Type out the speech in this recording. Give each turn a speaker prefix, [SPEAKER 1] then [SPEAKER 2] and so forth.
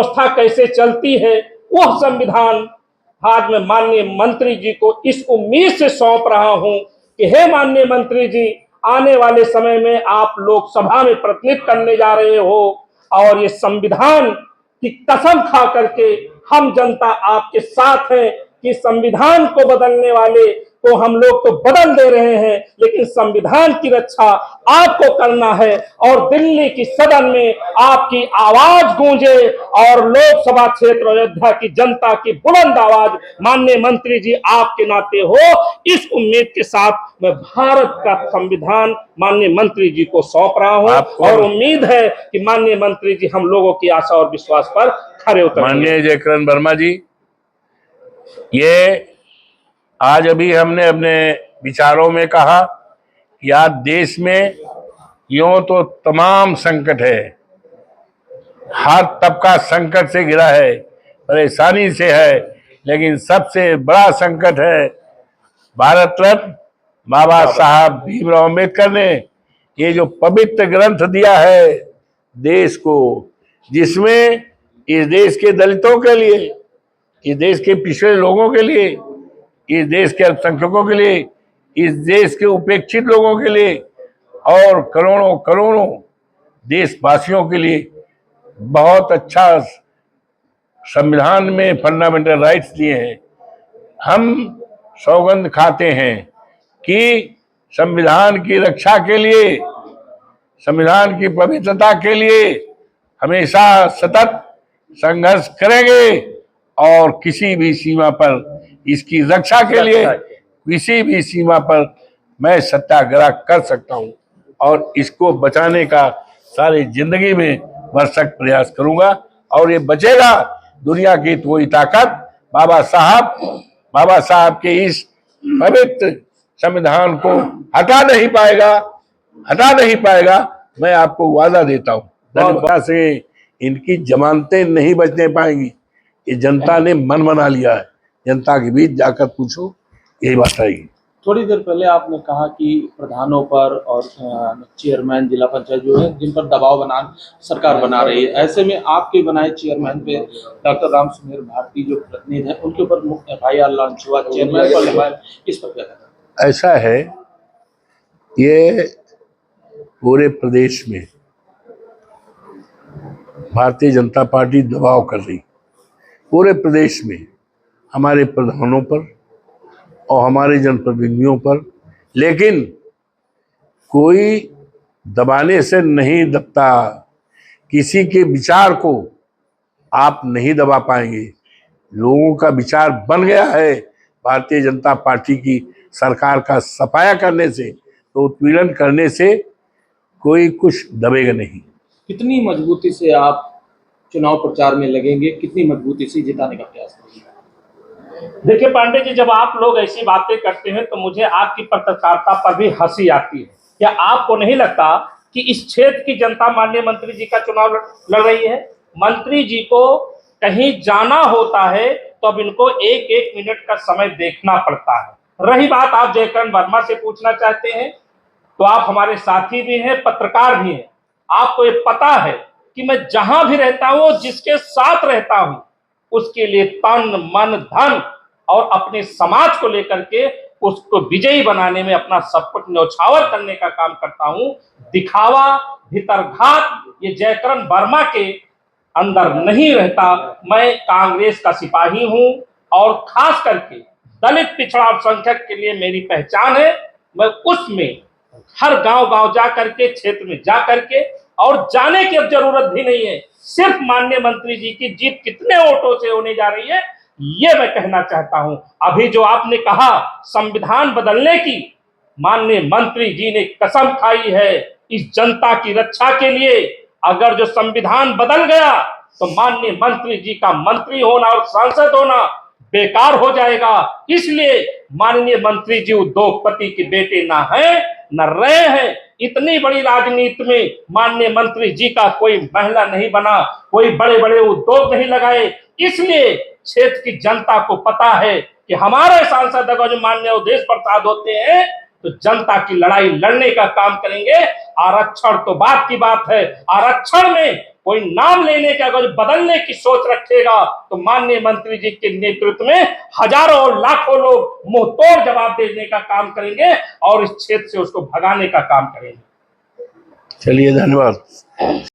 [SPEAKER 1] व्यवस्था कैसे चलती है, वह संविधान आज मैं माननीय मंत्री जी को इस उम्मीद से सौंप रहा हूं कि हे माननीय मंत्री जी, आने वाले समय में आप लोकसभा में प्रतिनिधित्व करने जा रहे हो और ये संविधान की कसम खा करके हम जनता आपके साथ हैं कि संविधान को बदलने वाले को हम लोग तो बदल दे रहे हैं, लेकिन संविधान की रक्षा आपको करना है और दिल्ली की सदन में आपकी आवाज गूंजे और लोकसभा क्षेत्र अयोध्या की जनता की बुलंद आवाज माननीय मंत्री जी आपके नाते हो, इस उम्मीद के साथ मैं भारत का संविधान माननीय मंत्री जी को सौंप रहा हूं और उम्मीद है कि माननीय मंत्री जी हम लोगों की आशा और विश्वास पर खरे उतरेंगे।
[SPEAKER 2] माननीय जयकरण वर्मा जी, ये आज अभी हमने अपने विचारों में कहा कि आज देश में यूं तो तमाम संकट है, हर तबका संकट से घिरा है, परेशानी से है, लेकिन सबसे बड़ा संकट है भारत रत्न बाबा साहब भीमराव अम्बेडकर ने ये जो पवित्र ग्रंथ दिया है देश को, जिसमें इस देश के दलितों के लिए, इस देश के पिछड़े लोगों के लिए, इस देश के अल्पसंख्यकों के लिए, इस देश के उपेक्षित लोगों के लिए और करोड़ों करोड़ों देशवासियों के लिए बहुत अच्छा संविधान में फंडामेंटल राइट्स दिए हैं। हम सौगंध खाते हैं कि संविधान की रक्षा के लिए, संविधान की पवित्रता के लिए हमेशा सतत संघर्ष करेंगे और किसी भी सीमा पर इसकी रक्षा के लिए, किसी भी सीमा पर मैं सत्याग्रह कर सकता हूं और इसको बचाने का सारी जिंदगी में भरसक प्रयास करूंगा और ये बचेगा। दुनिया की कोई ताकत बाबा साहब के इस पवित्र संविधान को हटा नहीं पाएगा। मैं आपको वादा देता हूँ, धन्यवाद से इनकी जमानतें नहीं बचने पाएंगी। ये जनता ने मन बना लिया है, जनता के बीच जाकर पूछो, यही बात आएगी।
[SPEAKER 3] थोड़ी देर पहले आपने कहा कि प्रधानों पर और चेयरमैन जिला पंचायत जो है जिन पर दबाव सरकार बना रही है, ऐसे में आपके बनाए चेयरमैन पे डॉक्टर राम सुमेर भारती जो प्रतिनिधि हैं उनके ऊपर FIR लॉन्च हुआ, चेयरमैन पर लगाया, इस पर क्या कहते हैं?
[SPEAKER 2] ऐसा है, ये पूरे प्रदेश में भारतीय जनता पार्टी दबाव कर रही, पूरे प्रदेश में हमारे प्रधानों पर और हमारे जनप्रतिनिधियों पर, लेकिन कोई दबाने से नहीं दबता। किसी के विचार को आप नहीं दबा पाएंगे। लोगों का विचार बन गया है भारतीय जनता पार्टी की सरकार का सफाया करने से, तो उत्पीड़न करने से कोई कुछ दबेगा नहीं।
[SPEAKER 3] कितनी मजबूती से आप चुनाव प्रचार में लगेंगे, कितनी मजबूती से जिताने का प्रयास करेंगे?
[SPEAKER 1] देखिए पांडे जी, जब आप लोग ऐसी बातें करते हैं तो मुझे आपकी पत्रकारिता पर भी हंसी आती है। क्या आपको नहीं लगता कि इस क्षेत्र की जनता माननीय मंत्री जी का चुनाव लड़ रही है? मंत्री जी को कहीं जाना होता है तो अब इनको एक एक मिनट का समय देखना पड़ता है। रही बात आप जयकरण वर्मा से पूछना चाहते हैं, तो आप हमारे साथी भी हैं, पत्रकार भी हैं। आपको ये पता है कि मैं जहां भी रहता हूं, जिसके साथ रहता हूं, उसके लिए तन मन धन और अपने समाज को लेकर के उसको विजयी बनाने में अपना सब कुछ न्यौछावर करने का काम करता हूं। दिखावा, भीतरघात ये जयकरण वर्मा के अंदर नहीं रहता। मैं कांग्रेस का सिपाही हूं और खास करके दलित पिछड़ा अल्पसंख्यक के लिए मेरी पहचान है। मैं उसमें हर गांव जा करके, क्षेत्र में जा करके, और जाने की अब जरूरत भी नहीं है, सिर्फ माननीय मंत्री जी की जीत कितने वोटों से होने जा रही है ये मैं कहना चाहता हूं। अभी जो आपने कहा संविधान बदलने की, माननीय मंत्री जी ने कसम खाई है इस जनता की रक्षा के लिए। अगर जो संविधान बदल गया तो माननीय मंत्री जी का मंत्री होना और सांसद होना बेकार हो जाएगा। इसलिए माननीय मंत्री जी उद्योगपति के बेटे ना है न रहे हैं। इतनी बड़ी राजनीति में माननीय मंत्री जी का कोई महिला नहीं बना, कोई बड़े बड़े उद्योग नहीं लगाए। इसलिए क्षेत्र की जनता को पता है कि हमारे सांसद अगर जो माननीय उदेश प्रसाद होते हैं तो जनता की लड़ाई लड़ने का काम करेंगे। आरक्षण तो बात की बात है, आरक्षण में कोई नाम लेने का अगर बदलने की सोच रखेगा तो माननीय मंत्री जी के नेतृत्व में हजारों और लाखों लोग मुंह तोड़ जवाब देने का काम करेंगे और इस क्षेत्र से उसको भगाने का काम करेंगे।
[SPEAKER 2] चलिए, धन्यवाद।